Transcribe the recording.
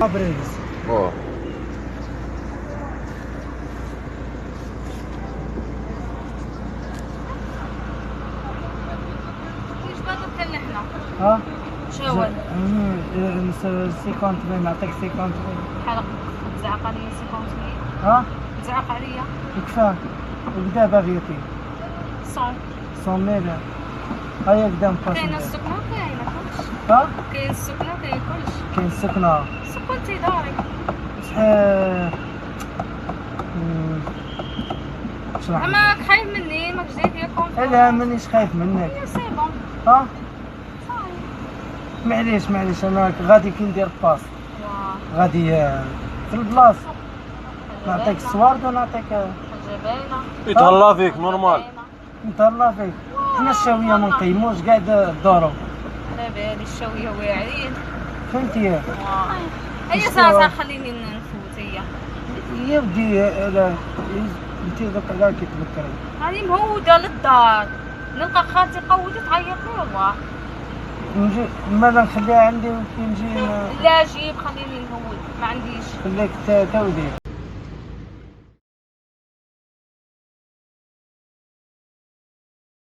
بريكس. اوه واش باغي كان حنا ها شاول 50 نعطيك 50. حلق تزعق عليا 50. ها تزعق عليا يكفى وكدا باغيتي 100. 100 هيا قدام كاينه قاسم. السكنه كاينه كلشي. ها كاين السكنه كاين كلشي. كاين السكنة سكنتي داري. شحال شرح لي. اما خايف مني ماكش داير ليا كونت. لا مانيش خايف منك. سي بون ها صاي. معليش انا غادي كي ندير باس غادي في البلاص نعطيك الصوارد ونعطيك حاجه باينه. يتهلا فيك نورمال. نتهلا فيك. حنا الشاويه ما نقيموش كاع الدورو على بالي الشاويه واعرين. فهمتي. هيا صافا خليني نفوت هي. يا ودي لا انت دوك على كي تذكري هاني مهوده للدار نلقى خالتي قودت تعيط لي والله. نجي مالا نخليها عندي وكي نجي لا جيب خليني نهود ما عنديش. خليك تودي.